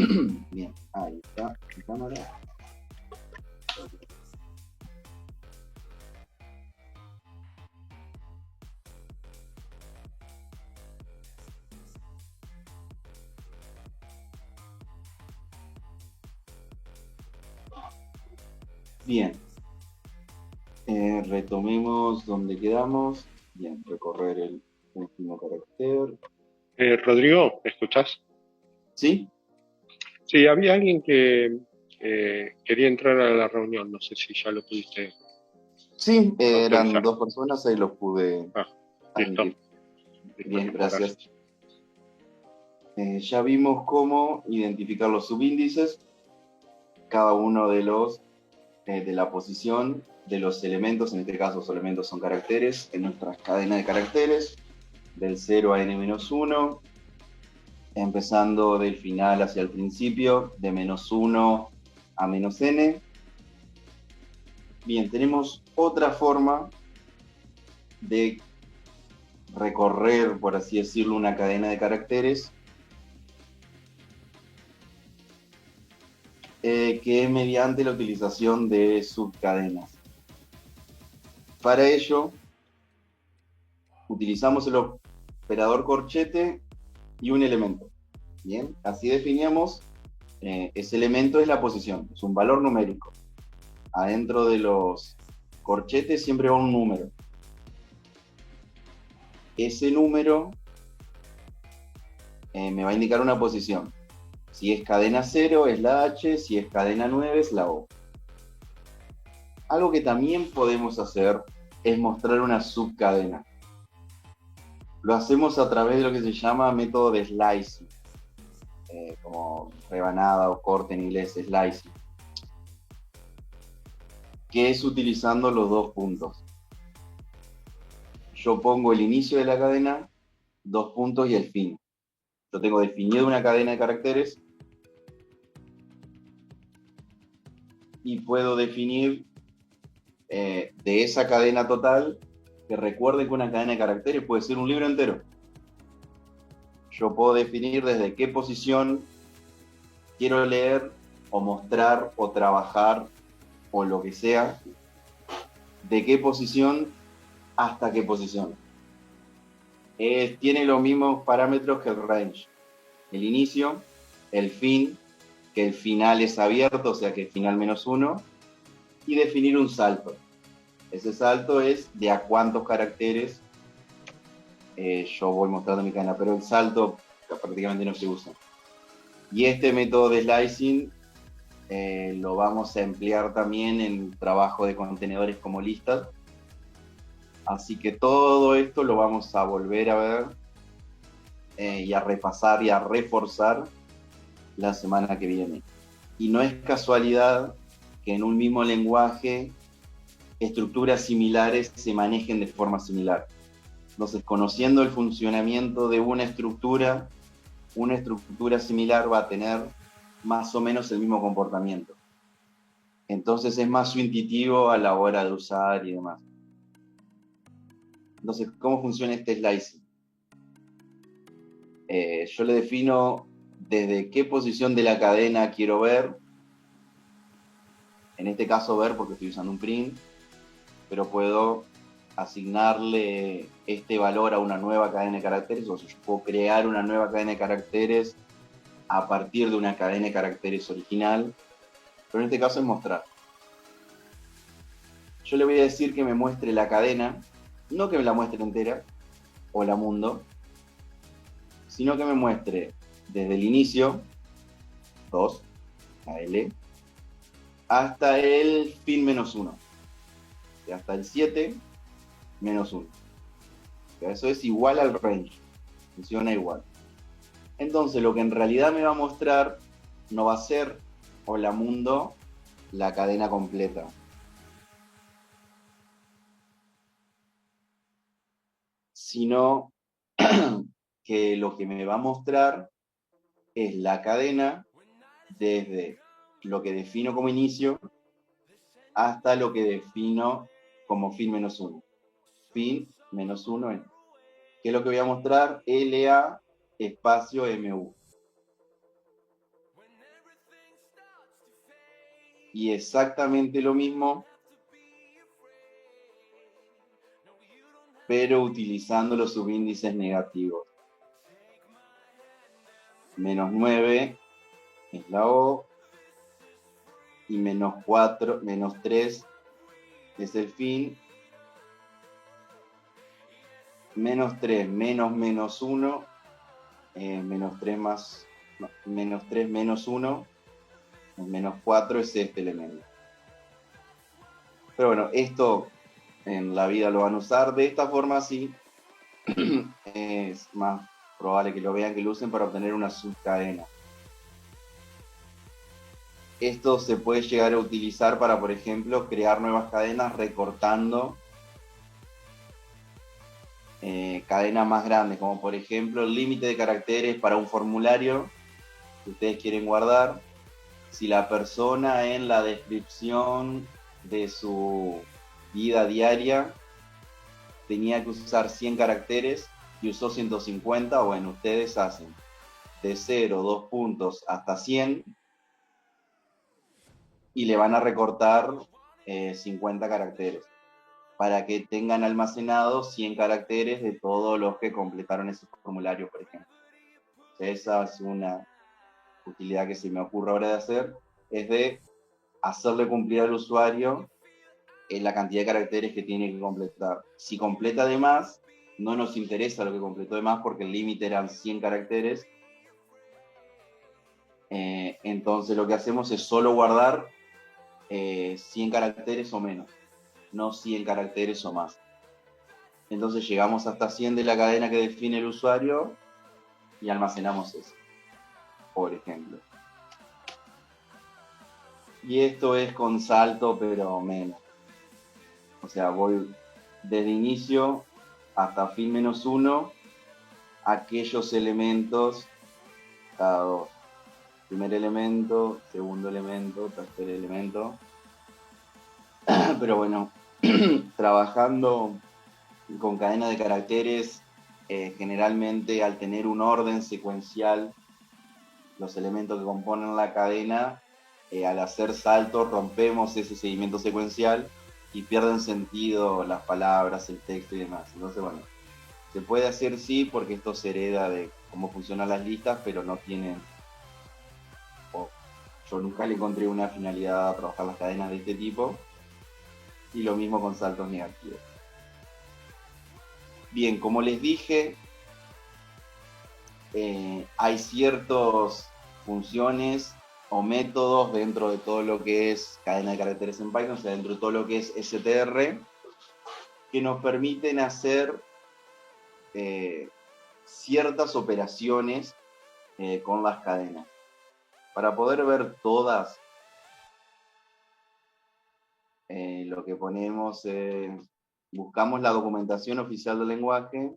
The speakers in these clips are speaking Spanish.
Bien, ahí está mi cámara. Bien, retomemos donde quedamos. Bien, recorrer el último carácter. Rodrigo, ¿me escuchás? ¿Sí? Sí, había alguien que quería entrar a la reunión, no sé si ya lo pudiste Sí, eran autorizar. dos personas, ahí los pude Ah, listo, admitir. listo, Bien, listo, gracias. gracias. Ya vimos cómo identificar los subíndices, cada uno de los de la posición de los elementos, en este caso los elementos son caracteres, en nuestra cadena de caracteres, del 0 a n-1, empezando del final hacia el principio, de -1 a -n. Bien, tenemos otra forma de recorrer, por así decirlo, una cadena de caracteres, que es mediante la utilización de subcadenas. Para ello, utilizamos el operador corchete y un elemento. Bien, así definíamos, ese elemento es la posición, es un valor numérico. Adentro de los corchetes siempre va un número. Ese número me va a indicar una posición. Si es cadena 0 es la H, si es cadena 9 es la O. Algo que también podemos hacer es mostrar una subcadena. Lo hacemos a través de lo que se llama método de slicing, como rebanada o corte en inglés, slicing, que es utilizando los dos puntos. Yo pongo el inicio de la cadena, dos puntos y el fin. Yo tengo definido una cadena de caracteres y puedo definir, de esa cadena total, que recuerde que una cadena de caracteres puede ser un libro entero. Yo puedo definir desde qué posición quiero leer o mostrar o trabajar o lo que sea, de qué posición hasta qué posición. Tiene los mismos parámetros que el range. El inicio, el fin, que el final es abierto, o sea que el final -1, y definir un salto. Ese salto es de a cuántos caracteres yo voy mostrando mi cadena, pero el salto prácticamente no se usa. Y este método de slicing lo vamos a emplear también en trabajo de contenedores como listas. Así que todo esto lo vamos a volver a ver, y a repasar y a reforzar la semana que viene. Y no es casualidad que en un mismo lenguaje estructuras similares se manejen de forma similar. Entonces, conociendo el funcionamiento de una estructura similar va a tener más o menos el mismo comportamiento. Entonces es más intuitivo a la hora de usar y demás. Entonces, ¿cómo funciona este slicing? Yo le defino desde qué posición de la cadena quiero ver, en este caso ver porque estoy usando un print, pero puedo asignarle este valor a una nueva cadena de caracteres, o sea, yo puedo crear una nueva cadena de caracteres a partir de una cadena de caracteres original, pero en este caso es mostrar. Yo le voy a decir que me muestre la cadena, no que me la muestre entera, o la mundo, sino que me muestre desde el inicio, 2, AL, hasta el fin -1, hasta el 7 -1. Eso es igual al range, funciona igual. Entonces lo que en realidad me va a mostrar no va a ser hola mundo la cadena completa, sino que lo que me va a mostrar es la cadena desde lo que defino como inicio hasta lo que defino como fin -1. Fin -1 es. ¿Qué es lo que voy a mostrar? LA espacio MU. Y exactamente lo mismo, pero utilizando los subíndices negativos. Menos 9 es la O, y menos 4, menos 3 es el fin. Menos 3 menos menos 1, menos 3 más, no, menos 3 menos 1, menos 4 es este elemento. Pero bueno, esto en la vida lo van a usar de esta forma, sí. Es más probable que lo vean, que lo usen para obtener una subcadena. Esto se puede llegar a utilizar para, por ejemplo, crear nuevas cadenas recortando cadenas más grandes, como por ejemplo el límite de caracteres para un formulario que ustedes quieren guardar. Si la persona en la descripción de su vida diaria tenía que usar 100 caracteres y usó 150, bueno, ustedes hacen de 0, 2 puntos hasta 100 y le van a recortar 50 caracteres para que tengan almacenados 100 caracteres de todos los que completaron ese formulario, por ejemplo. Esa es una utilidad que se me ocurre ahora de hacer, es de hacerle cumplir al usuario la cantidad de caracteres que tiene que completar. Si completa de más, no nos interesa lo que completó de más porque el límite eran 100 caracteres. Entonces lo que hacemos es solo guardar 100 caracteres o menos, no 100 caracteres o más. Entonces llegamos hasta 100 de la cadena que define el usuario y almacenamos eso, por ejemplo. Y esto es con salto, pero menos. O sea, voy desde inicio hasta fin menos 1, aquellos elementos, cada dos. Primer elemento, segundo elemento, tercer elemento. Pero bueno, trabajando con cadena de caracteres, generalmente al tener un orden secuencial, los elementos que componen la cadena, al hacer saltos rompemos ese seguimiento secuencial y pierden sentido las palabras, el texto y demás. Entonces, bueno, se puede hacer sí, porque esto se hereda de cómo funcionan las listas, pero no tienen, yo nunca le encontré una finalidad a trabajar las cadenas de este tipo, y lo mismo con saltos negativos. Bien, como les dije, hay ciertas funciones o métodos dentro de todo lo que es cadena de caracteres en Python, o sea, dentro de todo lo que es str, que nos permiten hacer ciertas operaciones con las cadenas. Para poder ver todas, lo que ponemos es, buscamos la documentación oficial del lenguaje.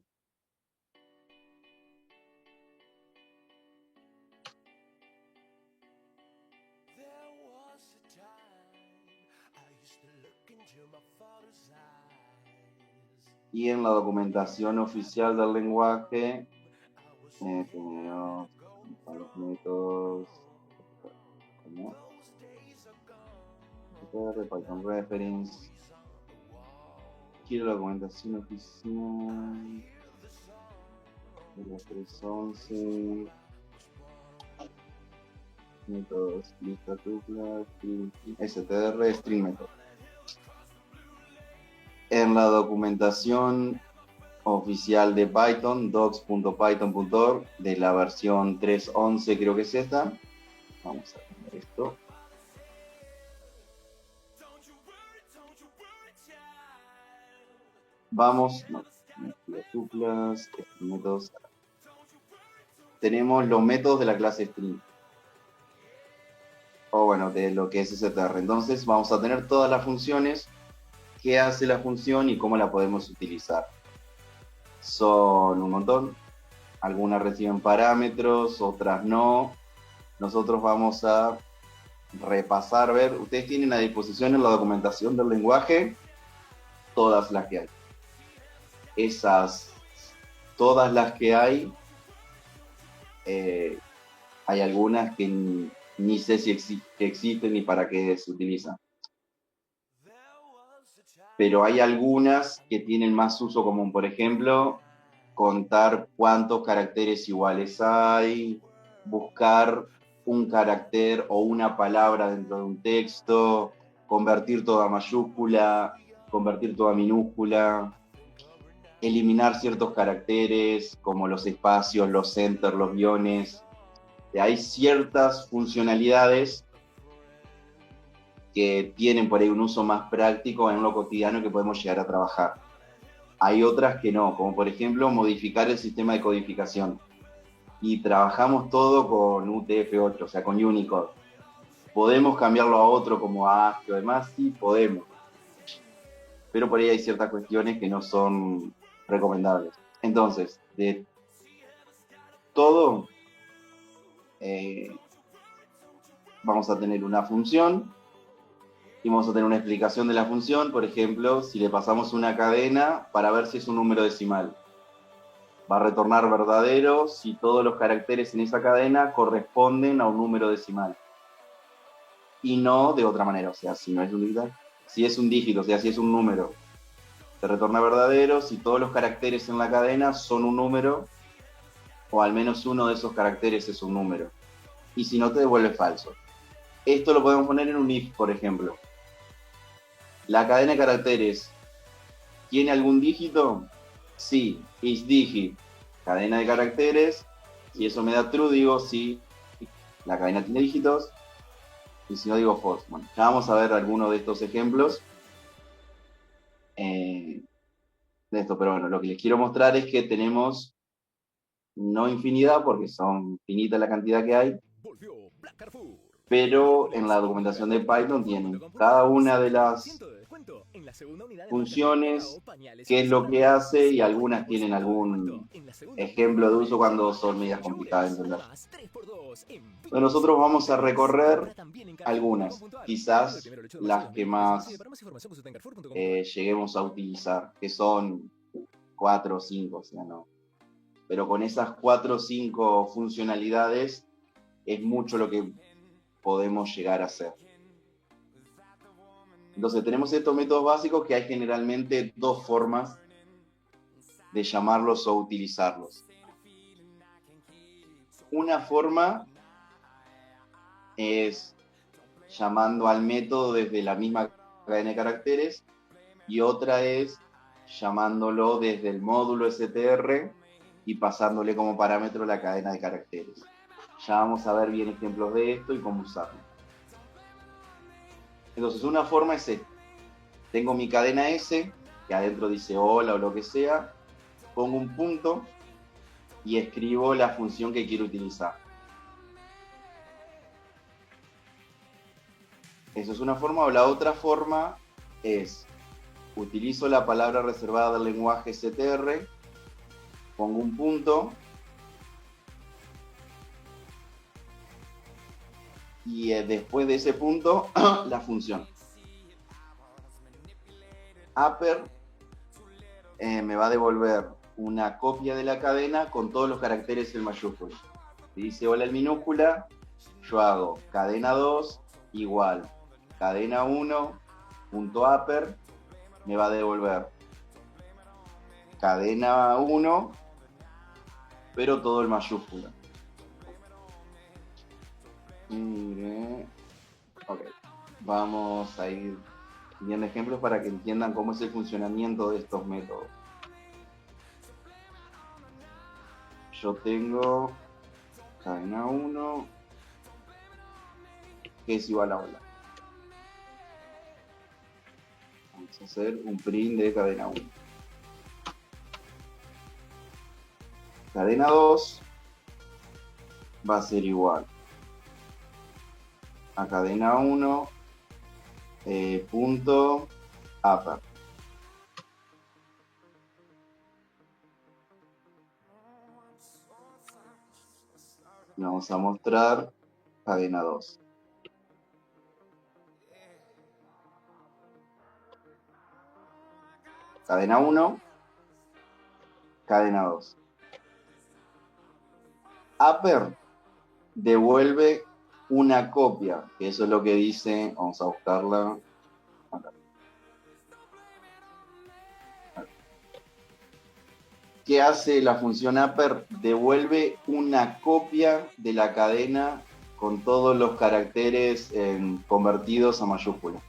Y en la documentación oficial del lenguaje tenemos los métodos como Python reference. Quiero la documentación oficial de los 311 métodos, lista tupla, str, string method. En la documentación oficial de Python, docs.python.org, de la versión 3.11, creo que es esta. Vamos a ver esto. Vamos, no, tuplas, métodos. Tenemos los métodos de la clase string. O bueno, de lo que es str. Entonces vamos a tener todas las funciones, qué hace la función y cómo la podemos utilizar. Son un montón. Algunas reciben parámetros, otras no. Nosotros vamos a repasar, ver, ustedes tienen a disposición en la documentación del lenguaje todas las que hay. Esas, todas las que hay algunas que ni sé si existe ni para qué se utiliza. Pero hay algunas que tienen más uso común. Por ejemplo, contar cuántos caracteres iguales hay, buscar un carácter o una palabra dentro de un texto, convertir toda mayúscula, convertir toda minúscula, eliminar ciertos caracteres como los espacios, los enter, los guiones. Hay ciertas funcionalidades que tienen por ahí un uso más práctico en lo cotidiano que podemos llegar a trabajar. Hay otras que no, como por ejemplo modificar el sistema de codificación. Y trabajamos todo con UTF-8, o sea, con Unicode. ¿Podemos cambiarlo a otro como ASCII o demás? Sí, podemos. Pero por ahí hay ciertas cuestiones que no son recomendables. Entonces, de todo, vamos a tener una función y vamos a tener una explicación de la función. Por ejemplo, si le pasamos una cadena para ver si es un número decimal. Va a retornar verdadero si todos los caracteres en esa cadena corresponden a un número decimal. Y no de otra manera, o sea, si no es un dígito, si es un dígito, o sea, si es un número, te retorna verdadero si todos los caracteres en la cadena son un número, o al menos uno de esos caracteres es un número. Y si no, te devuelve falso. Esto lo podemos poner en un if, por ejemplo. La cadena de caracteres, ¿tiene algún dígito? Sí, is digit, cadena de caracteres. Si eso me da true, digo sí, la cadena tiene dígitos. Y si no, digo false. Bueno, ya vamos a ver algunos de estos ejemplos de esto, pero bueno, lo que les quiero mostrar es que tenemos no infinidad, porque son finitas la cantidad que hay, pero en la documentación de Python tienen cada una de las funciones, qué es lo que hace, y algunas tienen algún ejemplo de uso cuando son medidas complicadas de entender. Entonces nosotros vamos a recorrer algunas, quizás las que más lleguemos a utilizar, que son 4 o 5, o sea, no. Pero con esas 4 o 5 funcionalidades es mucho lo que podemos llegar a hacer. Entonces tenemos estos métodos básicos que hay generalmente dos formas de llamarlos o utilizarlos. Una forma es llamando al método desde la misma cadena de caracteres y otra es llamándolo desde el módulo str y pasándole como parámetro la cadena de caracteres. Ya vamos a ver bien ejemplos de esto y cómo usarlo. Entonces una forma es esta. Tengo mi cadena S, que adentro dice hola o lo que sea, pongo un punto y escribo la función que quiero utilizar. Eso es una forma, o la otra forma es, utilizo la palabra reservada del lenguaje str, pongo un punto y después de ese punto la función. Upper me va a devolver una copia de la cadena con todos los caracteres en mayúscula. Si dice hola en minúscula, yo hago cadena 2 igual cadena 1 punto upper, me va a devolver cadena 1, pero todo en mayúscula. Ok, vamos a ir viendo ejemplos para que entiendan cómo es el funcionamiento de estos métodos. Yo tengo cadena 1, que es igual a hola. Vamos a hacer un print de cadena 1. Cadena 2 va a ser igual a cadena 1 punto upper. Y vamos a mostrar cadena 2. Cadena 1, cadena 2. Upper devuelve una copia, que eso es lo que dice, vamos a buscarla acá. ¿Qué hace la función upper? Devuelve una copia de la cadena con todos los caracteres convertidos a mayúscula.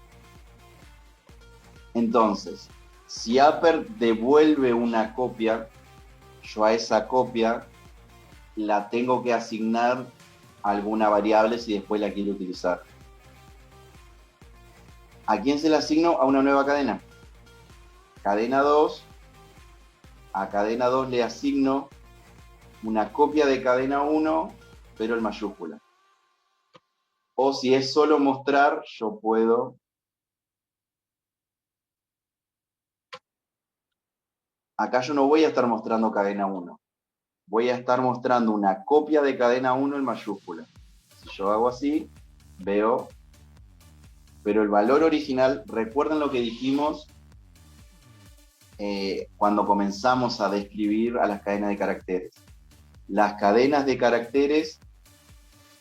Entonces, si upper devuelve una copia, yo a esa copia la tengo que asignar a alguna variable si después la quiero utilizar. ¿A quién se la asigno? A una nueva cadena. Cadena 2. A cadena 2 le asigno una copia de cadena 1, pero en mayúscula. O si es solo mostrar, yo puedo... Acá yo no voy a estar mostrando cadena 1. Voy a estar mostrando una copia de cadena 1 en mayúscula. Si yo hago así, veo... Pero el valor original, recuerden lo que dijimos cuando comenzamos a describir a las cadenas de caracteres. Las cadenas de caracteres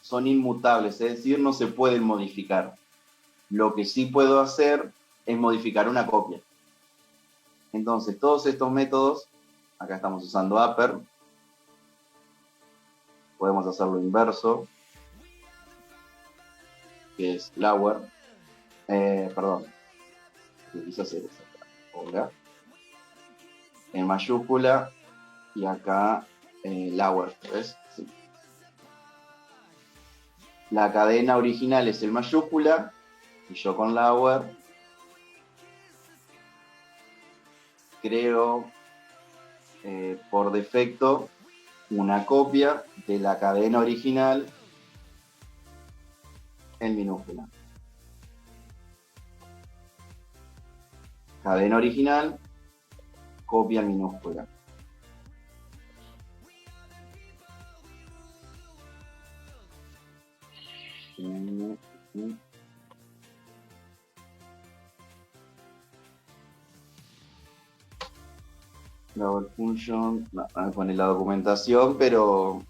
son inmutables, es decir, no se pueden modificar. Lo que sí puedo hacer es modificar una copia. Entonces, todos estos métodos, acá estamos usando upper, podemos hacerlo inverso, que es lower, perdón, que quise hacer eso. Ahora, en mayúscula, y acá lower, ¿ves? Sí. La cadena original es en mayúscula, y yo con lower creo por defecto una copia de la cadena original en minúscula. Cadena original, copia en minúscula. Lower function, no, voy a poner la documentación, pero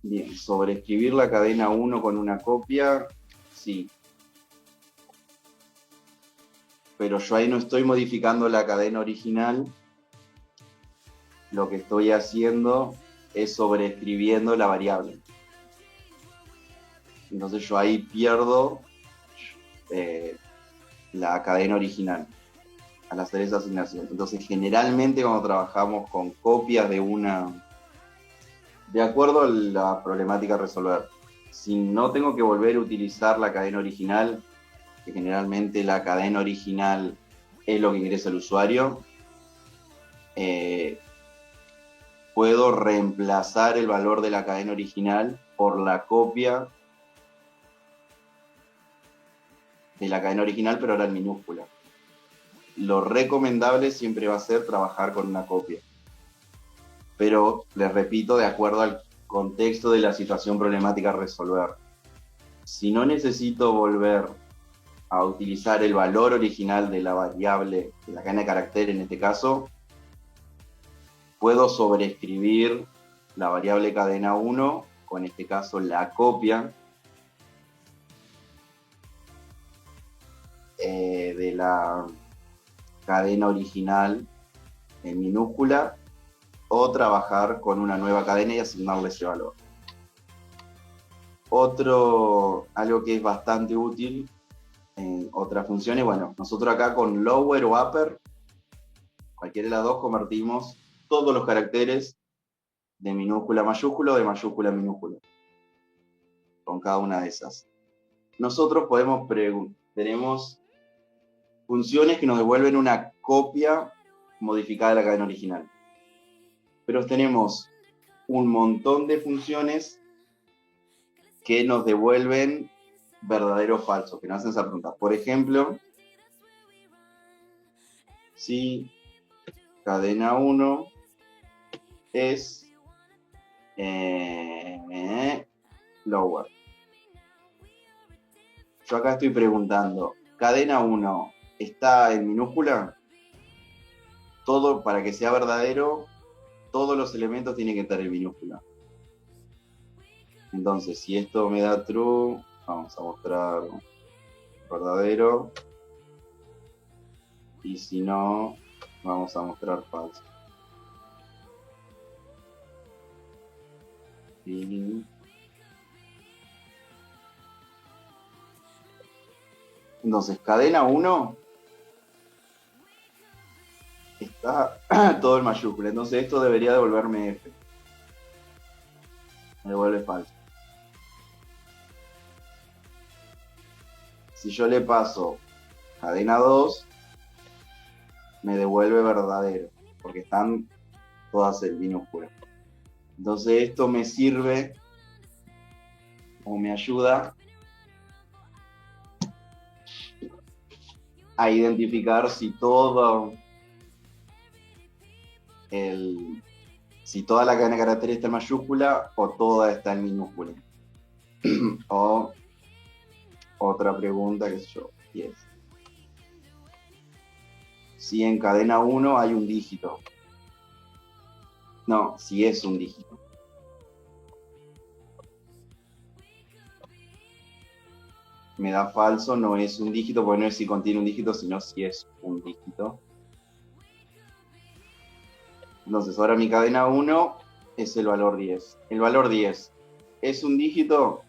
bien, sobreescribir la cadena 1 con una copia, sí. Pero yo ahí no estoy modificando la cadena original. Lo que estoy haciendo es sobreescribiendo la variable. Entonces yo ahí pierdo la cadena original al hacer esa asignación. Entonces generalmente cuando trabajamos con copias de una... De acuerdo a la problemática a resolver, si no tengo que volver a utilizar la cadena original, que generalmente la cadena original es lo que ingresa el usuario, puedo reemplazar el valor de la cadena original por la copia de la cadena original, pero ahora en minúscula. Lo recomendable siempre va a ser trabajar con una copia. Pero, les repito, de acuerdo al contexto de la situación problemática a resolver. Si no necesito volver a utilizar el valor original de la variable, de la cadena de caracteres en este caso, puedo sobreescribir la variable cadena 1, con en este caso la copia de la cadena original en minúscula, o trabajar con una nueva cadena y asignarle ese valor. Algo que es bastante útil en otras funciones, bueno, nosotros acá con lower o upper, cualquiera de las dos, convertimos todos los caracteres de minúscula a mayúscula o de mayúscula a minúscula, con cada una de esas. Nosotros tenemos funciones que nos devuelven una copia modificada de la cadena original. Pero tenemos un montón de funciones que nos devuelven verdadero o falso, que no hacen esa pregunta. Por ejemplo, si cadena 1 es lower. Yo acá estoy preguntando, cadena 1 está en minúscula. Todo, para que sea verdadero, todos los elementos tienen que estar en minúscula. Entonces, si esto me da true, vamos a mostrar verdadero. Y si no, vamos a mostrar falso. Y entonces, cadena 1 está todo en mayúscula. Entonces esto debería devolverme F. Me devuelve falso. Si yo le paso cadena 2, me devuelve verdadero, porque están todas en minúscula. Entonces esto me sirve o me ayuda a identificar si toda la cadena de caracteres está en mayúscula o toda está en minúscula. O otra pregunta, qué sé yo, y es si en cadena 1 hay un dígito. No, si es un dígito. Me da falso, no es un dígito, porque no es si contiene un dígito, sino si es un dígito. Entonces, ahora mi cadena 1 es el valor 10. El valor 10, ¿es un dígito?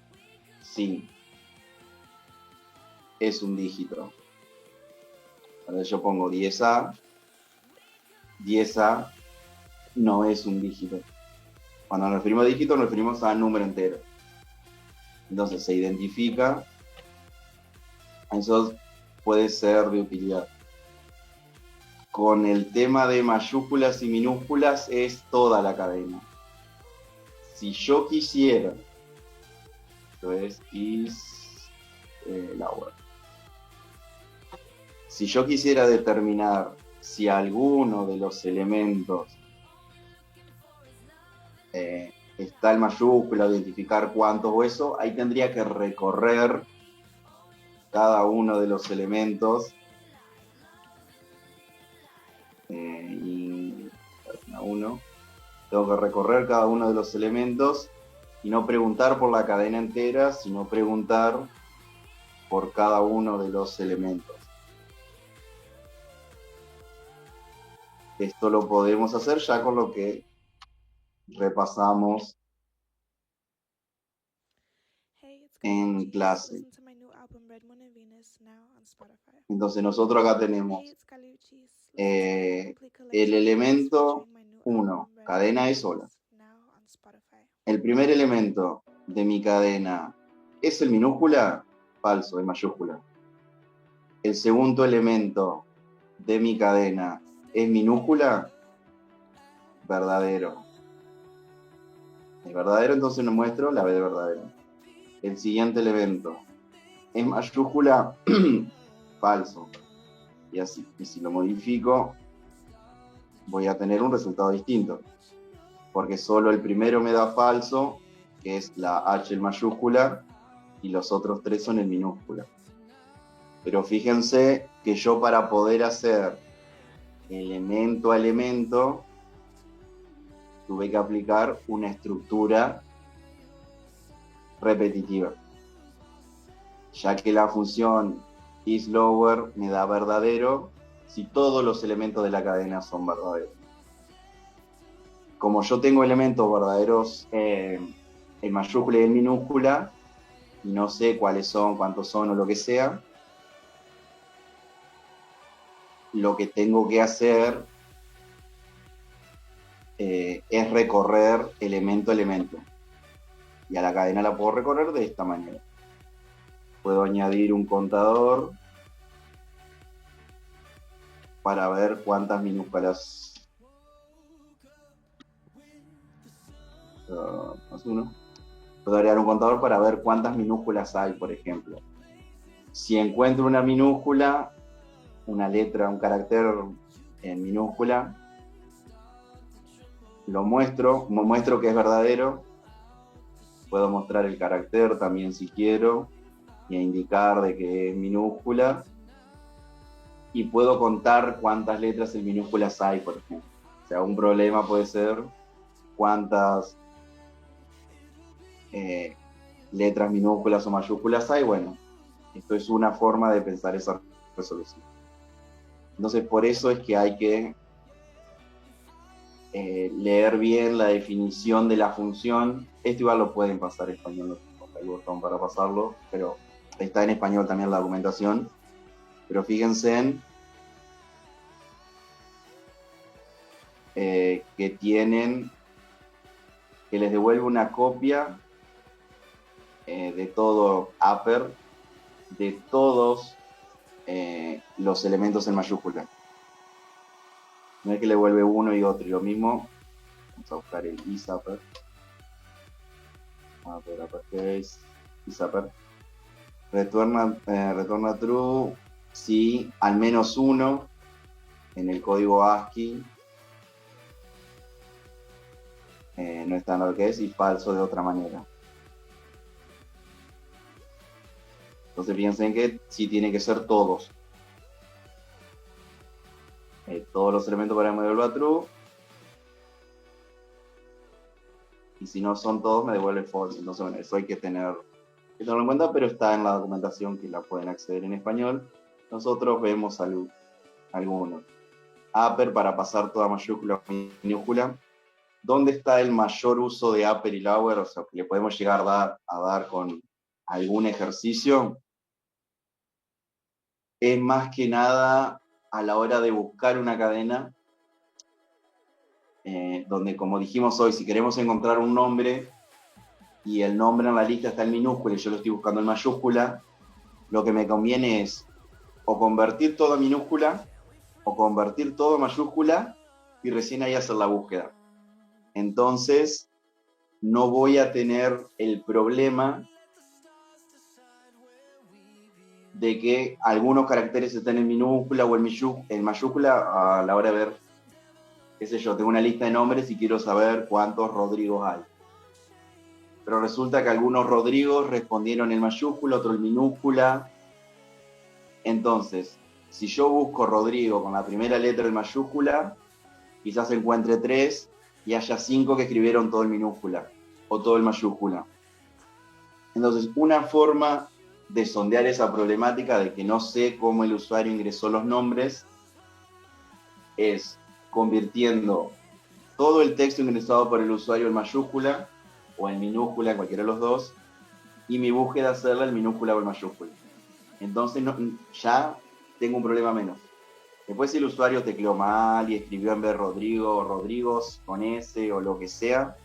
Sí. Es un dígito. Ahora yo pongo 10A. 10A no es un dígito. Cuando nos referimos a dígito, nos referimos a número entero. Entonces se identifica. Eso puede ser de utilidad. Con el tema de mayúsculas y minúsculas es toda la cadena. Si yo quisiera, esto es lower. Si yo quisiera determinar si alguno de los elementos está en mayúscula, identificar cuántos o eso, ahí tendría que recorrer cada uno de los elementos y uno, tengo que recorrer cada uno de los elementos y no preguntar por la cadena entera, sino preguntar por cada uno de los elementos. Esto lo podemos hacer ya con lo que repasamos en clase. Entonces nosotros acá tenemos el elemento 1, cadena es sola. El primer elemento de mi cadena es el minúscula, falso, es mayúscula. El segundo elemento de mi cadena es minúscula, verdadero. El verdadero, entonces nos muestro la B de verdadero. El siguiente elemento es mayúscula, falso. Y así. Y si lo modifico, voy a tener un resultado distinto. Porque solo el primero me da falso, que es la H en mayúscula, y los otros tres son en minúscula. Pero fíjense que yo para poder hacer elemento a elemento, tuve que aplicar una estructura repetitiva, ya que la función isLower me da verdadero si todos los elementos de la cadena son verdaderos. Como yo tengo elementos verdaderos en mayúscula y en minúscula, y no sé cuáles son, cuántos son o lo que sea, lo que tengo que hacer es recorrer elemento a elemento. Y a la cadena la puedo recorrer de esta manera. Puedo añadir un contador para ver cuántas minúsculas. Más uno. Puedo agregar un contador para ver cuántas minúsculas hay, por ejemplo. Si encuentro una minúscula, una letra, un carácter en minúscula, lo muestro que es verdadero. Puedo mostrar el carácter también si quiero y indicar de que es minúscula. Y puedo contar cuántas letras en minúsculas hay, por ejemplo. O sea, un problema puede ser cuántas letras minúsculas o mayúsculas hay. Bueno, esto es una forma de pensar esa resolución. Entonces, por eso es que hay que leer bien la definición de la función. Esto igual lo pueden pasar en español, no hay botón para pasarlo, pero está en español también la documentación. Pero fíjense en que tienen, que les devuelve una copia de todo upper, de todos los elementos en mayúscula. No es que le vuelve uno y otro, y lo mismo, vamos a buscar el isupper. Vamos a ver uppercase, isupper. Retorna true si al menos uno en el código ASCII no está en uppercase y falso de otra manera. Entonces piensen que sí tiene que ser todos. Todos los elementos para que me devuelva true. Y si no son todos, me devuelve false. Entonces, bueno, eso hay que tenerlo en cuenta, pero está en la documentación que la pueden acceder en español. Nosotros vemos algunos. Upper para pasar toda mayúscula o minúscula. ¿Dónde está el mayor uso de upper y lower? O sea, que le podemos llegar a dar con algún ejercicio. Es más que nada a la hora de buscar una cadena, donde, como dijimos hoy, si queremos encontrar un nombre y el nombre en la lista está en minúscula y yo lo estoy buscando en mayúscula, lo que me conviene es o convertir todo a minúscula o convertir todo a mayúscula y recién ahí hacer la búsqueda. Entonces, no voy a tener el problema de que algunos caracteres estén en minúscula o en mayúscula a la hora de ver, qué sé yo, tengo una lista de nombres y quiero saber cuántos Rodrigos hay. Pero resulta que algunos Rodrigos respondieron en mayúscula, otros en minúscula. Entonces, si yo busco Rodrigo con la primera letra en mayúscula, quizás encuentre 3 y haya 5 que escribieron todo en minúscula o todo en mayúscula. Entonces, una forma de sondear esa problemática de que no sé cómo el usuario ingresó los nombres es convirtiendo todo el texto ingresado por el usuario en mayúscula o en minúscula, cualquiera de los dos, y mi búsqueda hacerla en minúscula o en mayúscula. Entonces ya tengo un problema menos. Después si el usuario tecleó mal y escribió en vez de Rodrigo o Rodrigos con S o lo que sea,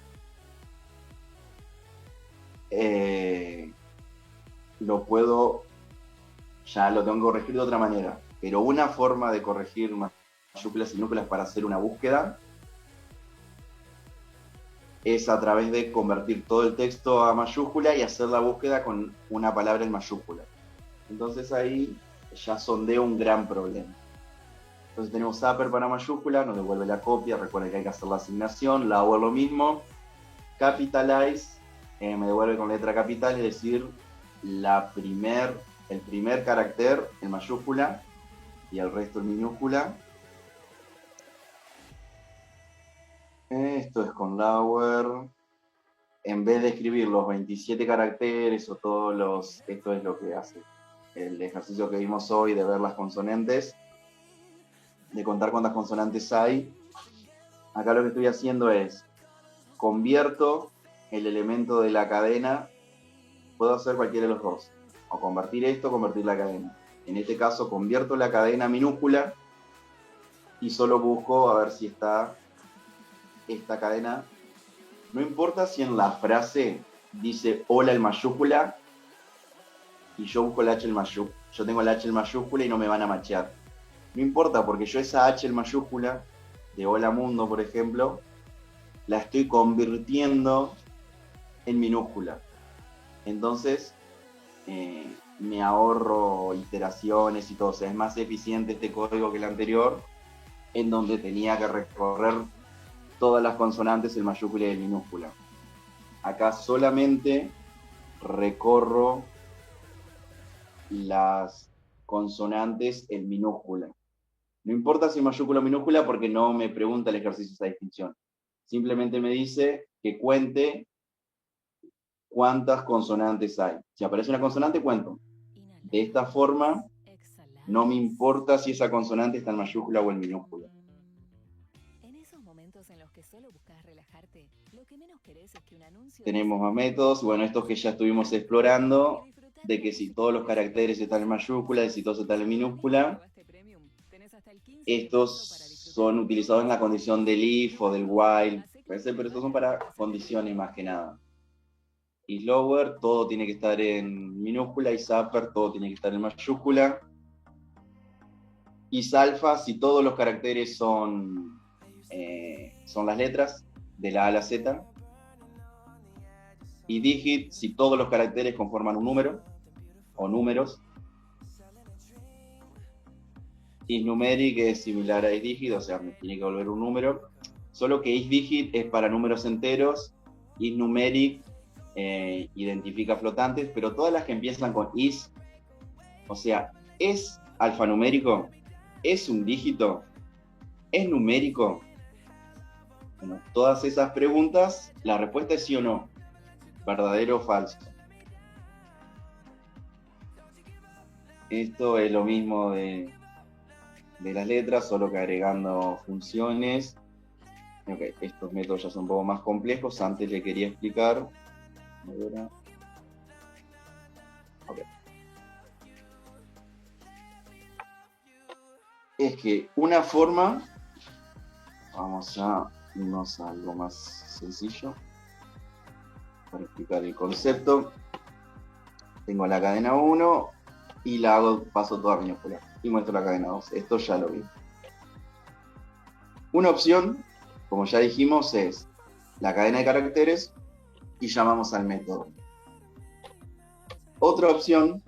ya lo tengo que corregir de otra manera. Pero una forma de corregir mayúsculas y minúsculas para hacer una búsqueda es a través de convertir todo el texto a mayúscula y hacer la búsqueda con una palabra en mayúscula. Entonces ahí ya sondeo un gran problema. Entonces tenemos upper para mayúscula, nos devuelve la copia, recuerden que hay que hacer la asignación, lower lo mismo, capitalize, me devuelve con letra capital, es decir, el primer carácter en mayúscula y el resto en minúscula. Esto es con lower. En vez de escribir los 27 caracteres o esto es lo que hace el ejercicio que vimos hoy de ver las consonantes, de contar cuántas consonantes hay. Acá lo que estoy haciendo es convierto el elemento de la cadena, puedo hacer cualquiera de los dos, o convertir esto o convertir la cadena. En este caso convierto la cadena a minúscula y solo busco a ver si está esta cadena. No importa si en la frase dice hola en mayúscula y yo busco el H en mayúscula. Yo tengo el H en mayúscula y no me van a machear. No importa, porque yo esa H en mayúscula, de hola mundo, por ejemplo, la estoy convirtiendo en minúscula. Entonces, me ahorro iteraciones y todo. O sea, es más eficiente este código que el anterior, en donde tenía que recorrer todas las consonantes en mayúscula y en minúscula. Acá solamente recorro las consonantes en minúscula. No importa si mayúscula o minúscula porque no me pregunta el ejercicio esa distinción. Simplemente me dice que cuente cuántas consonantes hay. Si aparece una consonante, cuento. De esta forma, no me importa si esa consonante está en mayúscula o en minúscula. En esos momentos en los que solo buscas relajarte, lo que menos querés es que un anuncio Tenemos más métodos, bueno, estos que ya estuvimos explorando, de que si todos los caracteres están en mayúscula, y si todos están en minúscula, estos son utilizados en la condición del if o del while, pero estos son para condiciones más que nada. Y lower, todo tiene que estar en minúscula, y upper, todo tiene que estar en mayúscula. Y alfa, si todos los caracteres son las letras, de la A a la Z. Y digit, si todos los caracteres conforman un número, o números. Isnumeric es similar a isdigit, o sea, me tiene que volver un número. Solo que isdigit es para números enteros, isnumeric identifica flotantes, pero todas las que empiezan con is, o sea, ¿es alfanumérico? ¿Es un dígito? ¿Es numérico? Bueno, todas esas preguntas, la respuesta es sí o no, verdadero o falso. Esto es lo mismo de las letras, solo que agregando funciones. Ok, estos métodos ya son un poco más complejos. Antes le quería explicar. Okay. Es que una forma, vamos a irnos a algo más sencillo para explicar el concepto. Tengo la cadena 1 y la hago, paso toda minúscula y muestro la cadena 2. Esto ya lo vi. Una opción, como ya dijimos, es la cadena de caracteres y llamamos al método. Otra opción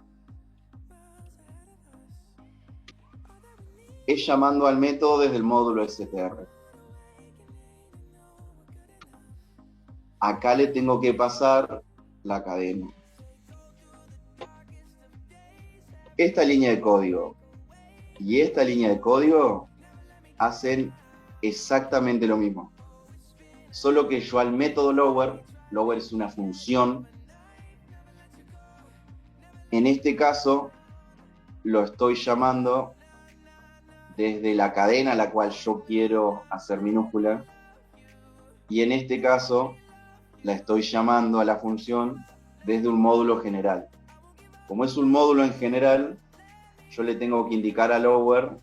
es llamando al método desde el módulo str. Acá le tengo que pasar la cadena. Esta línea de código y esta línea de código hacen exactamente lo mismo. Solo que yo al método lower es una función. En este caso, lo estoy llamando desde la cadena a la cual yo quiero hacer minúscula. Y en este caso, la estoy llamando a la función desde un módulo general. Como es un módulo en general, yo le tengo que indicar a lower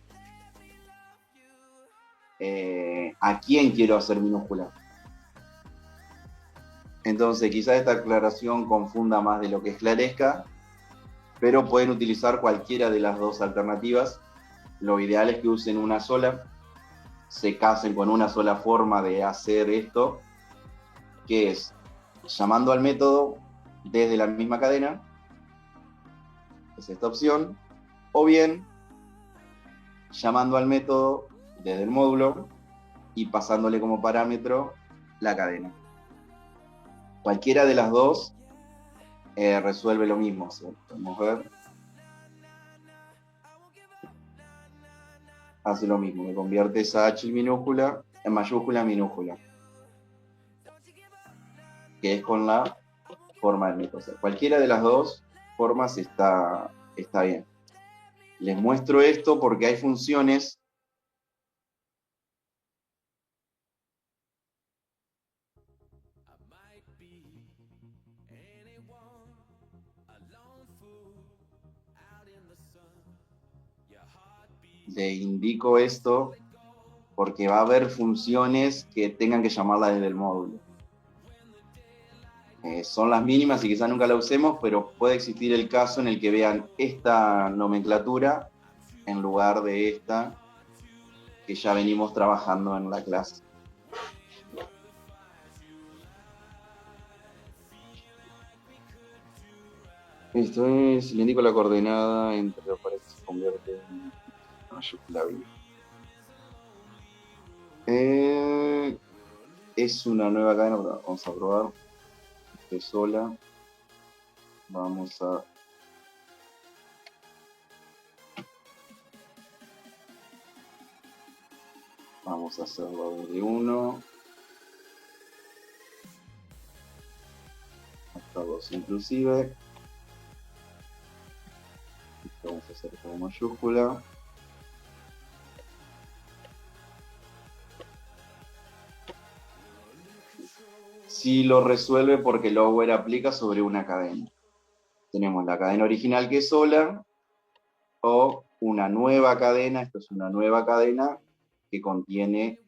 a quién quiero hacer minúscula. Entonces, quizás esta aclaración confunda más de lo que esclarezca, pero pueden utilizar cualquiera de las dos alternativas. Lo ideal es que usen una sola, se casen con una sola forma de hacer esto, que es llamando al método desde la misma cadena, es esta opción, o bien llamando al método desde el módulo y pasándole como parámetro la cadena. Cualquiera de las dos resuelve lo mismo, ¿sí? Podemos ver. Hace lo mismo, me convierte esa H en mayúscula minúscula, que es con la forma del método. O sea, cualquiera de las dos formas está bien. Les muestro esto porque hay funciones le indico esto porque va a haber funciones que tengan que llamarla desde el módulo. Son las mínimas y quizás nunca la usemos, pero puede existir el caso en el que vean esta nomenclatura en lugar de esta que ya venimos trabajando en la clase. Esto es, le indico la coordenada entre los pares que se convierte en mayúscula B. Es una nueva cadena, vamos a probar. Esté sola. Vamos a hacerlo desde 1 hasta 2 inclusive. Esto vamos a hacer con mayúscula. Si lo resuelve porque Lower aplica sobre una cadena. Tenemos la cadena original que es sola o una nueva cadena. Esto es una nueva cadena que contiene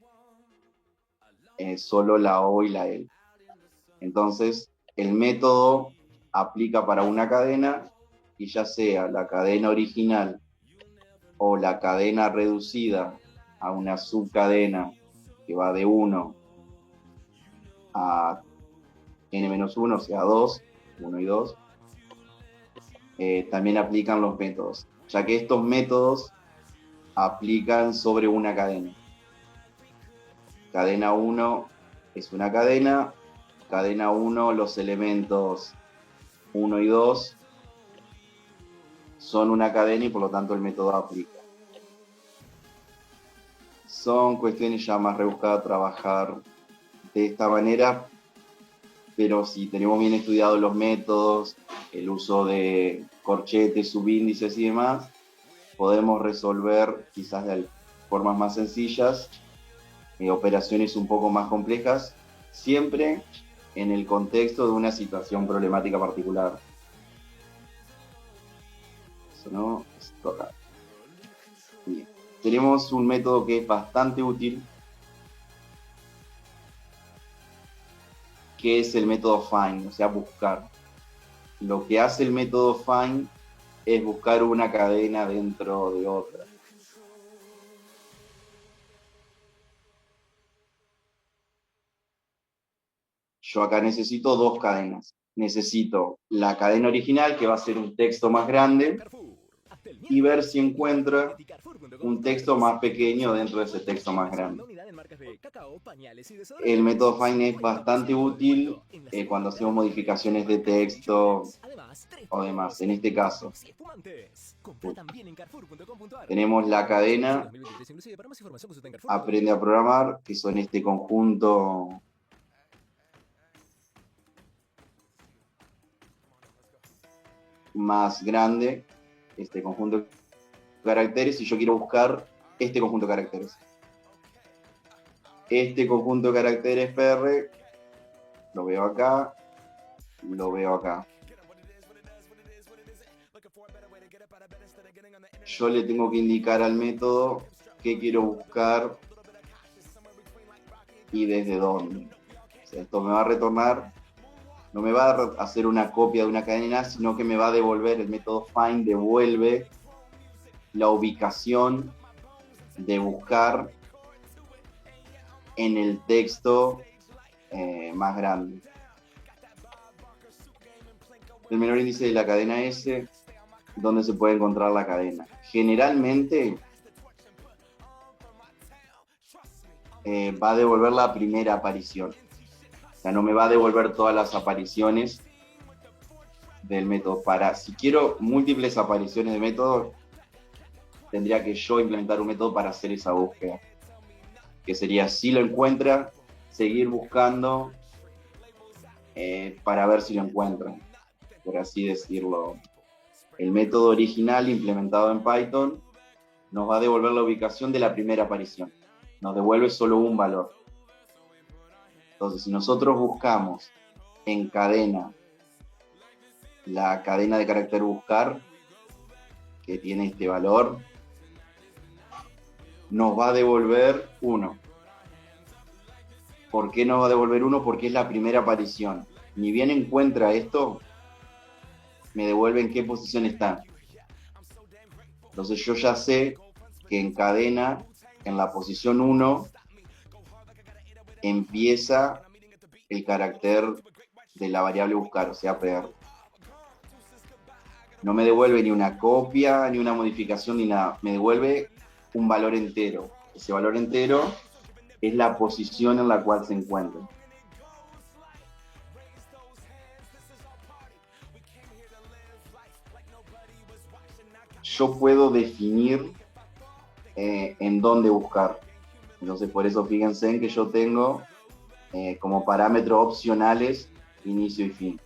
solo la O y la L. Entonces, el método aplica para una cadena y ya sea la cadena original o la cadena reducida a una subcadena que va de 1 a n-1, o sea 2, 1 y 2, también aplican los métodos, ya que estos métodos aplican sobre una cadena. Cadena 1 es una cadena 1, los elementos 1 y 2 son una cadena y por lo tanto el método aplica. Son cuestiones ya más rebuscadas trabajar de esta manera, pero si tenemos bien estudiados los métodos, el uso de corchetes, subíndices y demás, podemos resolver quizás de formas más sencillas, operaciones un poco más complejas, siempre en el contexto de una situación problemática particular. Eso no, esto acá. Bien. Tenemos un método que es bastante útil, que es el método find, o sea, buscar. Lo que hace el método find es buscar una cadena dentro de otra. Yo acá necesito dos cadenas. Necesito la cadena original, que va a ser un texto más grande, y ver si encuentro un texto más pequeño dentro de ese texto más grande. El método find es bastante útil cuando hacemos modificaciones de texto o demás. En este caso, tenemos la cadena Aprende a Programar, que son este conjunto más grande, este conjunto de caracteres, y yo quiero buscar este conjunto de caracteres. Este conjunto de caracteres PR lo veo acá, lo veo acá. Yo le tengo que indicar al método qué quiero buscar y desde dónde. O sea, esto me va a retornar, no me va a hacer una copia de una cadena, sino que me va a devolver, el método find devuelve la ubicación de buscar en el texto más grande. El menor índice de la cadena S, donde se puede encontrar la cadena. Generalmente va a devolver la primera aparición. O sea, no me va a devolver todas las apariciones del método. Si quiero múltiples apariciones de método, tendría que yo implementar un método para hacer esa búsqueda. Que sería, si lo encuentra, seguir buscando para ver si lo encuentra, por así decirlo. El método original implementado en Python nos va a devolver la ubicación de la primera aparición. Nos devuelve solo un valor. Entonces, si nosotros buscamos en cadena la cadena de carácter buscar, que tiene este valor, nos va a devolver 1. ¿Por qué nos va a devolver 1? Porque es la primera aparición. Ni bien encuentra esto, me devuelve en qué posición está. Entonces yo ya sé que en cadena, en la posición 1, empieza el carácter de la variable buscar, o sea, PR. No me devuelve ni una copia, ni una modificación, ni nada. Me devuelve un valor entero. Ese valor entero es la posición en la cual se encuentra. Yo puedo definir en dónde buscar. Entonces, por eso fíjense en que yo tengo como parámetros opcionales inicio y fin.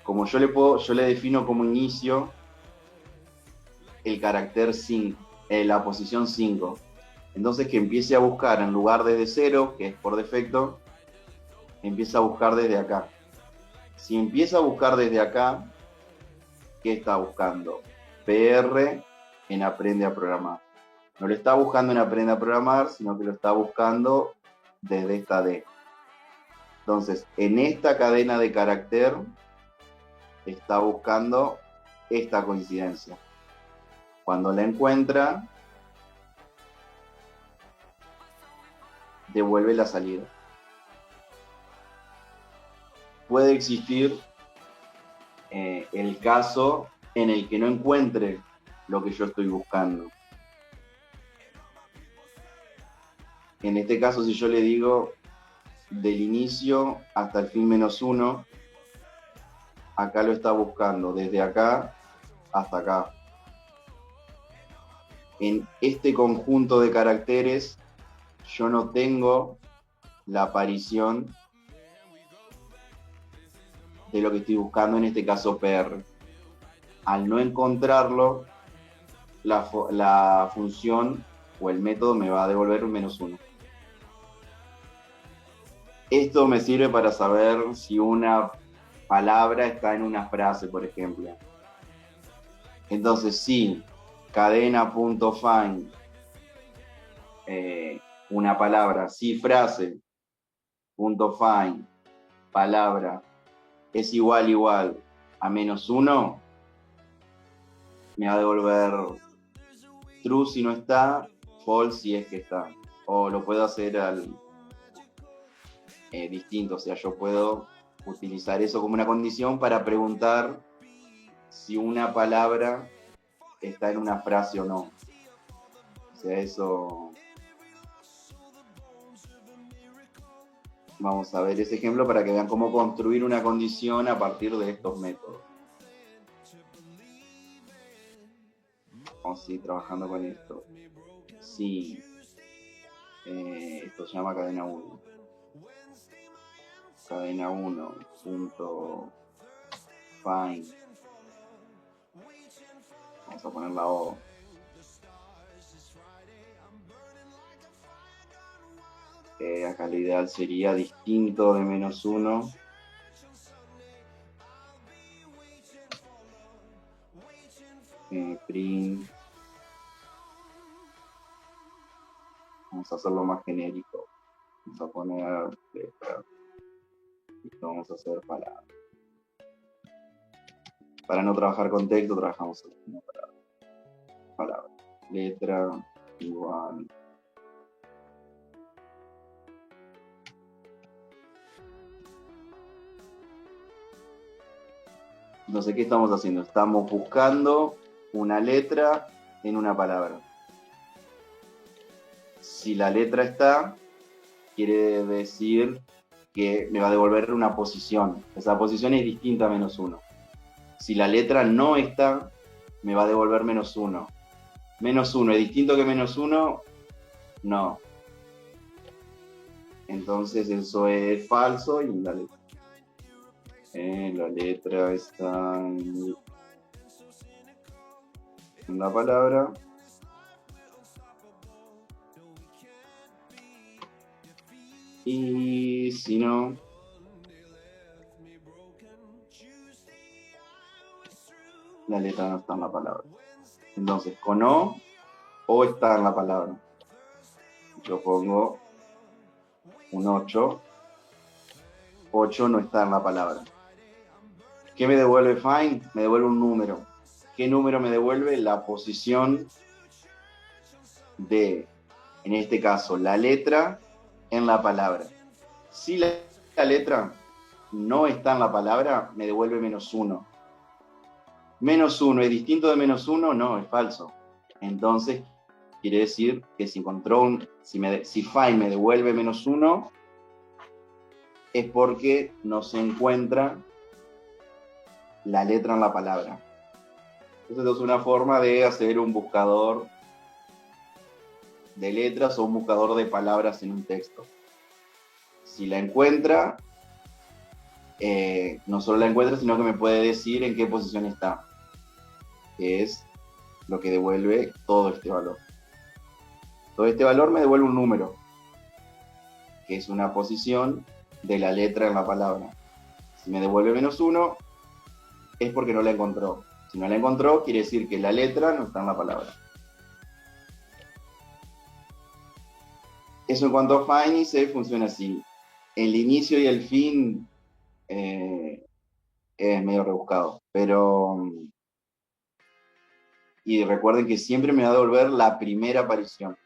Como yo le defino como inicio el carácter 5, la posición 5. Entonces que empiece a buscar en lugar desde 0, que es por defecto, empieza a buscar desde acá. Si empieza a buscar desde acá, ¿qué está buscando? PR en Aprende a Programar. No lo está buscando en Aprende a Programar, sino que lo está buscando desde esta D. Entonces, en esta cadena de carácter, está buscando esta coincidencia. Cuando la encuentra, devuelve la salida. Puede existir el caso en el que no encuentre lo que yo estoy buscando. En este caso, si yo le digo del inicio hasta el fin -1, acá lo está buscando desde acá hasta acá. En este conjunto de caracteres yo no tengo la aparición de lo que estoy buscando, en este caso PR. Al no encontrarlo, la función o el método me va a devolver un -1. Esto me sirve para saber si una palabra está en una frase, por ejemplo. Entonces, si cadena.find una palabra, si frase.find palabra es igual a -1, me va a devolver true si no está, false si es que está. O lo puedo hacer distinto, o sea, yo puedo utilizar eso como una condición para preguntar si una palabra está en una frase o no. O sea, eso... Vamos a ver ese ejemplo para que vean cómo construir una condición a partir de estos métodos. Vamos a seguir trabajando con esto. Sí. Esto se llama cadena 1. Cadena 1. Punto find. Vamos a poner la O. Acá lo ideal sería distinto de -1. Print. Vamos a hacerlo más genérico. Vamos a poner letra. Esto vamos a hacer palabra. Para no trabajar con texto, trabajamos con palabra. Letra igual. Entonces, ¿qué estamos haciendo? Estamos buscando una letra en una palabra. Si la letra está, quiere decir que me va a devolver una posición. Esa posición es distinta a -1. Si la letra no está, me va a devolver -1. -1 es distinto que -1, no. Entonces eso es falso y la letra está en la palabra. Y si no, la letra no está en la palabra. Entonces, con O está en la palabra. Yo pongo un 8. 8 no está en la palabra. ¿Qué me devuelve find? Me devuelve un número. ¿Qué número me devuelve? La posición de, en este caso, la letra en la palabra. Si la letra no está en la palabra, me devuelve -1. -1 es distinto de -1, no, es falso. Entonces, quiere decir que si find me devuelve -1, es porque no se encuentra la letra en la palabra. Entonces es una forma de hacer un buscador de letras o un buscador de palabras en un texto. Si la encuentra, no solo la encuentra, sino que me puede decir en qué posición está, que es lo que devuelve todo este valor. Todo este valor me devuelve un número, que es una posición de la letra en la palabra. Si me devuelve -1, es porque no la encontró. Si no la encontró, quiere decir que la letra no está en la palabra. Eso en cuanto a find y save funciona así. El inicio y el fin es medio rebuscado, pero... Y recuerden que siempre me va a devolver la primera aparición.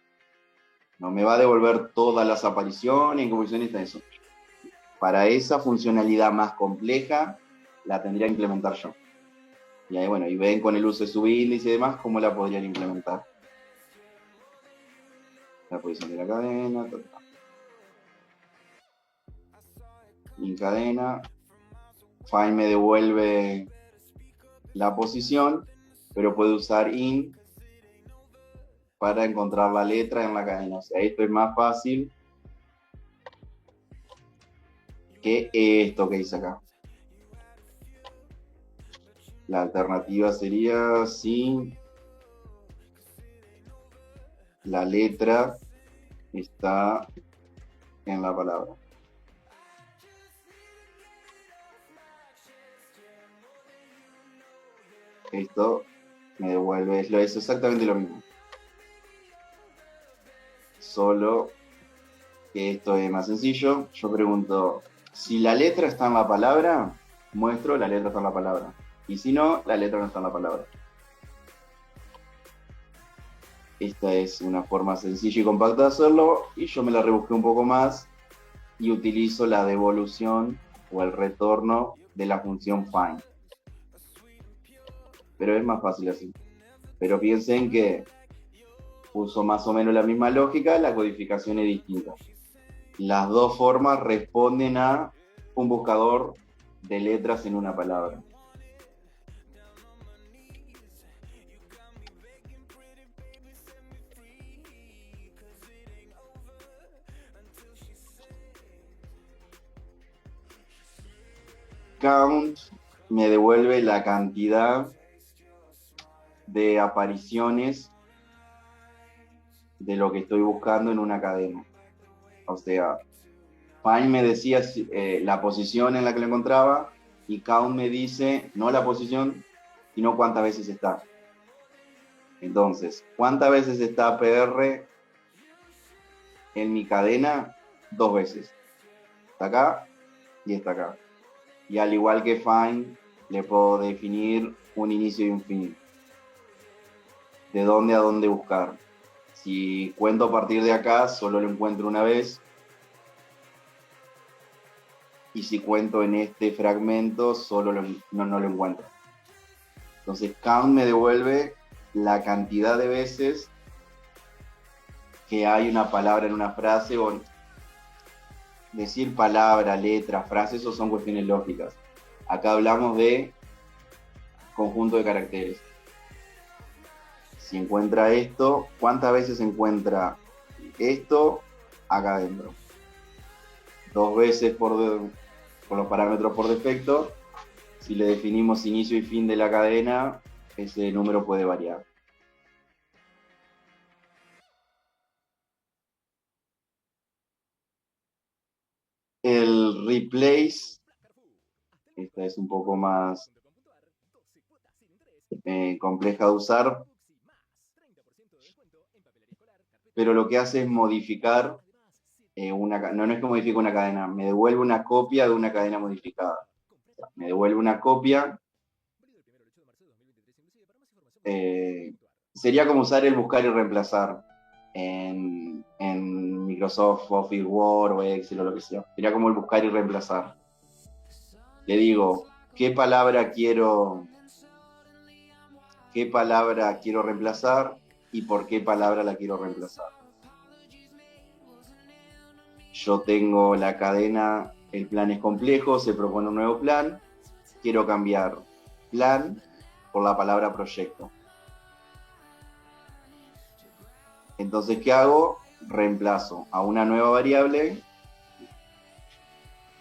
No me va a devolver todas las apariciones, en qué posición está eso. Para esa funcionalidad más compleja, la tendría que implementar yo. Y ahí, bueno, y ven con el uso de subíndice y demás, cómo la podrían implementar. La posición de la cadena, encadena, find me devuelve la posición, pero puede usar in para encontrar la letra en la cadena. O sea, esto es más fácil que esto que hice acá. La alternativa sería si la letra está en la palabra. Esto me devuelve, es exactamente lo mismo. Solo que esto es más sencillo. Yo pregunto, si la letra está en la palabra, muestro la letra está en la palabra. Y si no, la letra no está en la palabra. Esta es una forma sencilla y compacta de hacerlo, y yo me la rebusqué un poco más y utilizo la devolución o el retorno de la función find. Pero es más fácil así. Pero piensen que uso más o menos la misma lógica, la codificación es distinta. Las dos formas responden a un buscador de letras en una palabra. Count me devuelve la cantidad de apariciones de lo que estoy buscando en una cadena. O sea, find me decía la posición en la que lo encontraba, y count me dice no la posición, sino cuántas veces está. Entonces, ¿cuántas veces está PR en mi cadena? 2 veces. Está acá y está acá. Y al igual que find, le puedo definir un inicio y un fin. De dónde a dónde buscar. Si cuento a partir de acá, solo lo encuentro una vez. Y si cuento en este fragmento, no lo encuentro. Entonces, count me devuelve la cantidad de veces que hay una palabra en una frase, o decir palabra, letra, frase, eso son cuestiones lógicas. Acá hablamos de conjunto de caracteres. Si encuentra esto, ¿cuántas veces encuentra esto acá adentro? 2 veces por los parámetros por defecto. Si le definimos inicio y fin de la cadena, ese número puede variar. El replace, esta es un poco más compleja de usar, pero lo que hace es modificar no es que modifique una cadena, me devuelve una copia de una cadena modificada. Me devuelve una copia. Sería como usar el buscar y reemplazar en Microsoft Office Word o Excel o lo que sea. Sería como el buscar y reemplazar. le digo, ¿qué palabra quiero reemplazar y por qué palabra la quiero reemplazar? Yo tengo la cadena, el plan es complejo, se propone un nuevo plan, quiero cambiar plan por la palabra proyecto. Entonces, ¿qué hago? Reemplazo a una nueva variable,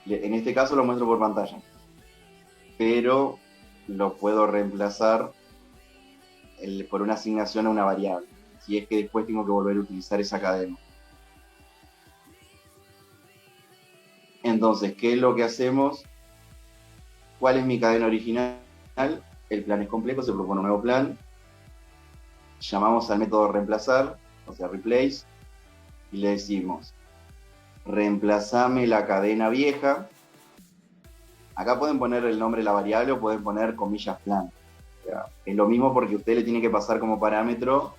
en este caso lo muestro por pantalla, pero lo puedo reemplazar por una asignación a una variable, si es que después tengo que volver a utilizar esa cadena. Entonces, ¿qué es lo que hacemos? ¿Cuál es mi cadena original? El plan es complejo, se propone un nuevo plan. Llamamos al método reemplazar, o sea, replace, y le decimos, reemplazame la cadena vieja. Acá pueden poner el nombre de la variable o pueden poner comillas plan. O sea, es lo mismo porque usted le tiene que pasar como parámetro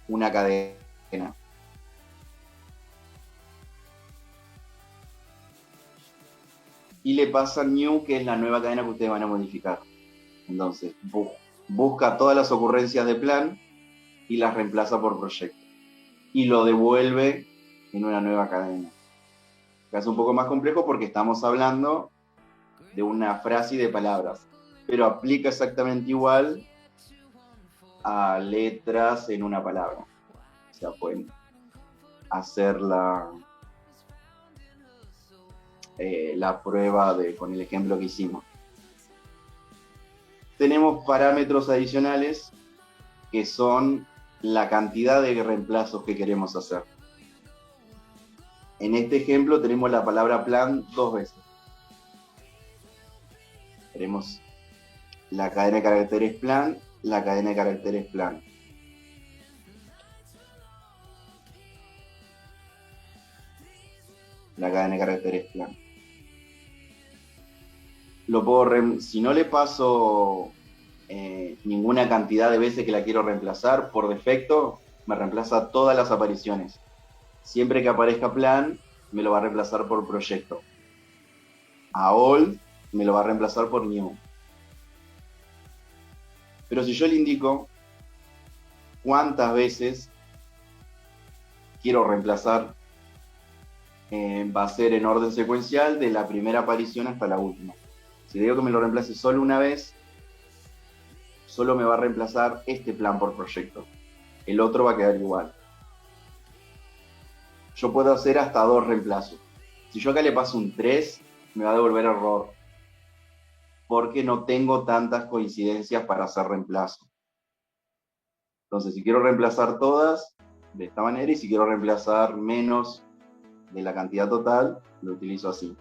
una cadena. Y le pasa new, que es la nueva cadena que ustedes van a modificar. Entonces, busca todas las ocurrencias de plan y las reemplaza por proyecto. Y lo devuelve en una nueva cadena. Es un poco más complejo porque estamos hablando de una frase y de palabras, pero aplica exactamente igual a letras en una palabra. O sea, pueden hacer la prueba con el ejemplo que hicimos. Tenemos parámetros adicionales que son la cantidad de reemplazos que queremos hacer. En este ejemplo tenemos la palabra plan 2 veces. Tenemos la cadena de caracteres plan, la cadena de caracteres plan. La cadena de caracteres plan. Si no le paso ninguna cantidad de veces que la quiero reemplazar, por defecto me reemplaza todas las apariciones. Siempre que aparezca plan, me lo va a reemplazar por proyecto. A all, me lo va a reemplazar por new. Pero si yo le indico cuántas veces quiero reemplazar, va a ser en orden secuencial de la primera aparición hasta la última. Si digo que me lo reemplace solo una vez, solo me va a reemplazar este plan por proyecto. El otro va a quedar igual. Yo puedo hacer hasta 2 reemplazos. Si yo acá le paso un 3, me va a devolver error, porque no tengo tantas coincidencias para hacer reemplazo. Entonces, si quiero reemplazar todas, de esta manera, y si quiero reemplazar menos de la cantidad total, lo utilizo así.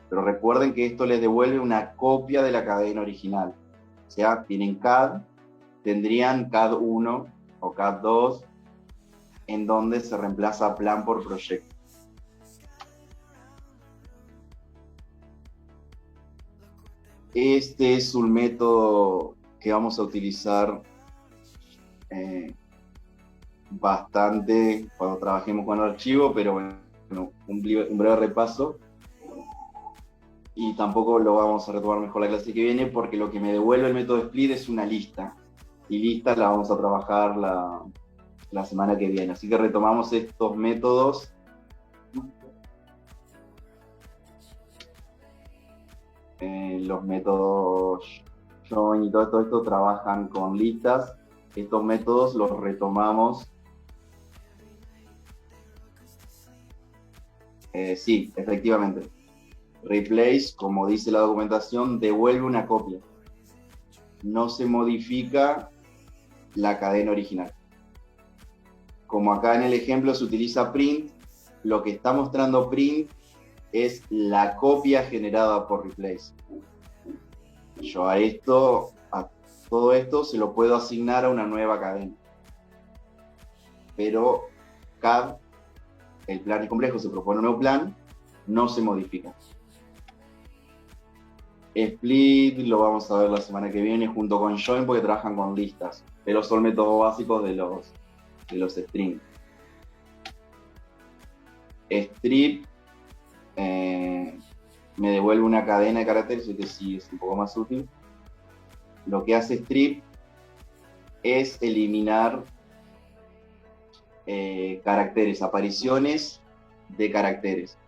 Pero recuerden que esto les devuelve una copia de la cadena original. O sea, tienen CAD, tendrían CAD 1 o CAD 2, en donde se reemplaza plan por proyecto. Este es un método que vamos a utilizar bastante cuando trabajemos con el archivo, pero bueno, un breve repaso. Y tampoco lo vamos a retomar mejor la clase que viene, porque lo que me devuelve el método split es una lista. Y listas la vamos a trabajar la semana que viene. Así que retomamos estos métodos. Los métodos join y todo esto trabajan con listas. Estos métodos los retomamos. Sí, efectivamente. Replace, como dice la documentación, devuelve una copia. No se modifica la cadena original. Como acá en el ejemplo se utiliza print, lo que está mostrando print es la copia generada por replace. Yo a todo esto se lo puedo asignar a una nueva cadena. Pero CAD, el plan es complejo, se propone un nuevo plan, no se modifica. Split lo vamos a ver la semana que viene junto con join, porque trabajan con listas, pero son métodos básicos de los strings. Strip me devuelve una cadena de caracteres, que sí es un poco más útil. Lo que hace strip es eliminar caracteres, apariciones de caracteres.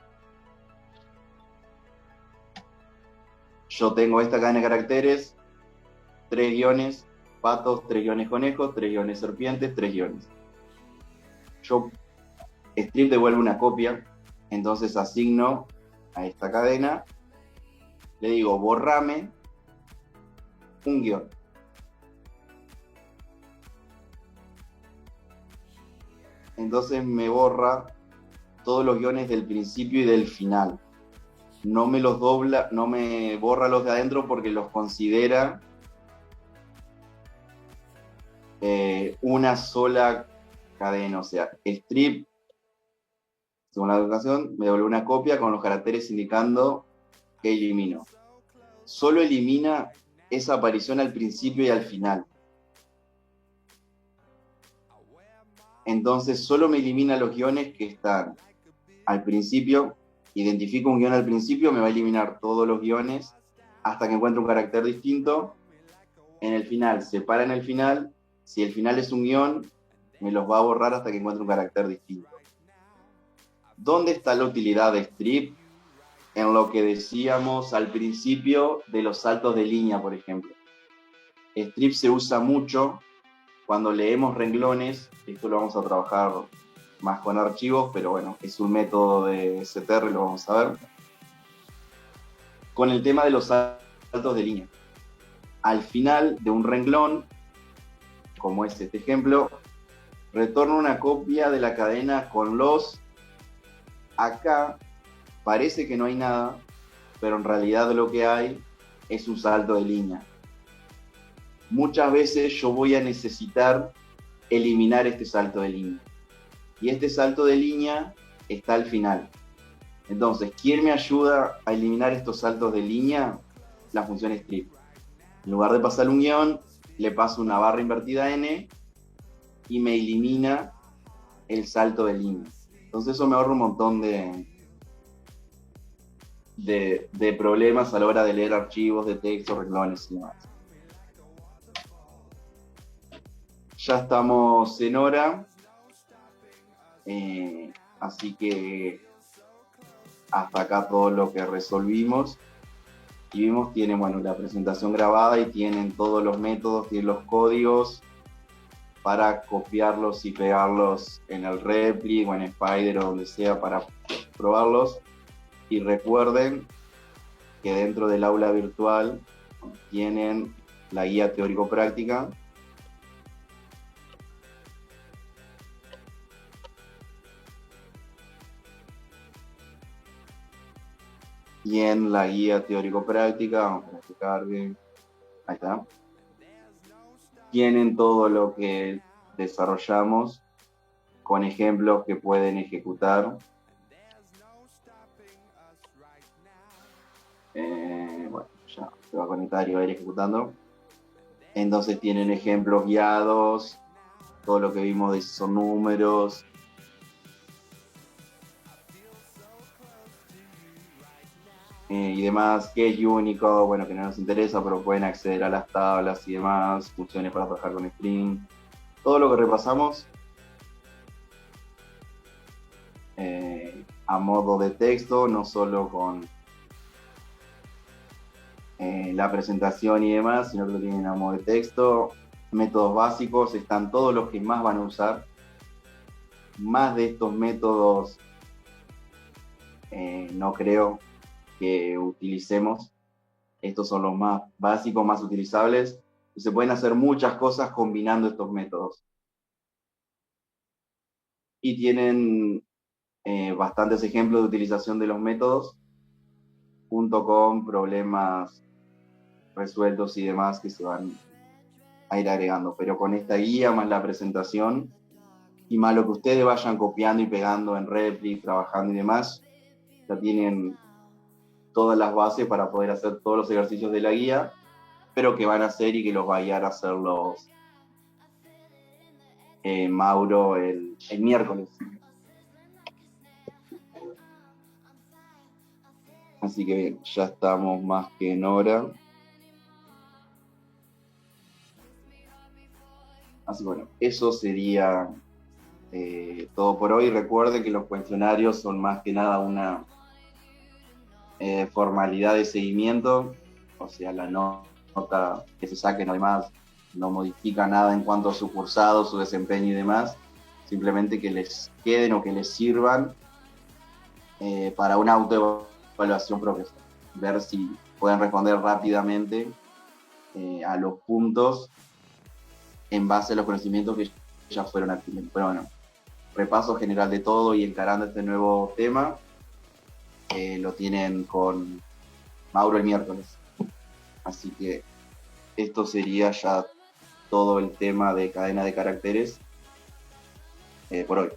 Yo tengo esta cadena de caracteres, 3 guiones patos, 3 guiones conejos, 3 guiones serpientes, 3 guiones. Yo, strip devuelve una copia, entonces asigno a esta cadena, le digo borrame un guión. Entonces me borra todos los guiones del principio y del final. No me los dobla, no me borra los de adentro porque los considera una sola cadena. O sea, strip, según la educación, me devuelve una copia con los caracteres indicando que elimino. Solo elimina esa aparición al principio y al final. Entonces solo me elimina los guiones que están al principio. Identifico un guión al principio, me va a eliminar todos los guiones hasta que encuentre un carácter distinto. En el final, separa en el final. Si el final es un guión, me los va a borrar hasta que encuentre un carácter distinto. ¿Dónde está la utilidad de strip? En lo que decíamos al principio de los saltos de línea, por ejemplo. Strip se usa mucho cuando leemos renglones. Esto lo vamos a trabajar más con archivos, pero bueno, es un método de STR, lo vamos a ver. Con el tema de los saltos de línea. Al final de un renglón, como es este ejemplo, retorno una copia de la cadena con los. Acá parece que no hay nada, pero en realidad lo que hay es un salto de línea. Muchas veces yo voy a necesitar eliminar este salto de línea. Y este salto de línea está al final. Entonces, ¿quién me ayuda a eliminar estos saltos de línea? La función strip. En lugar de pasar un guión, le paso una barra invertida n y me elimina el salto de línea. Entonces eso me ahorra un montón de problemas a la hora de leer archivos de texto, renglones y demás. Ya estamos en hora, así que hasta acá todo lo que resolvimos. Y vimos, tienen la presentación grabada y tienen todos los métodos, tienen los códigos para copiarlos y pegarlos en el Repli o en Spider o donde sea para probarlos. Y recuerden que dentro del aula virtual tienen la guía teórico-práctica. Y en la guía teórico-práctica, vamos a que cargue, ahí está, tienen todo lo que desarrollamos con ejemplos que pueden ejecutar. Ya se va a conectar y va a ir ejecutando. Entonces tienen ejemplos guiados, todo lo que vimos de si son números. Y demás, que es único, que no nos interesa, pero pueden acceder a las tablas y demás, funciones para trabajar con string. Todo lo que repasamos a modo de texto, no solo con la presentación y demás, sino que lo tienen a modo de texto. Métodos básicos, están todos los que más van a usar. Más de estos métodos no creo que utilicemos. Estos son los más básicos, más utilizables. Y se pueden hacer muchas cosas combinando estos métodos. Y tienen bastantes ejemplos de utilización de los métodos, junto con problemas resueltos y demás que se van a ir agregando. Pero con esta guía, más la presentación, y más lo que ustedes vayan copiando y pegando en Repli, trabajando y demás, ya tienen todas las bases para poder hacer todos los ejercicios de la guía, pero que van a hacer y que los va a guiar a hacerlos Mauro el miércoles. Así que bien, ya estamos más que en hora. Así que bueno, eso sería todo por hoy. Recuerden que los cuestionarios son más que nada una formalidad de seguimiento, o sea, la nota que se saquen además no modifica nada en cuanto a su cursado, su desempeño y demás, simplemente que les queden o que les sirvan para una autoevaluación profesional, ver si pueden responder rápidamente a los puntos en base a los conocimientos que ya fueron adquiriendo. Pero bueno, repaso general de todo y encarando este nuevo tema, lo tienen con Mauro el miércoles. Así que esto sería ya todo el tema de cadena de caracteres por hoy.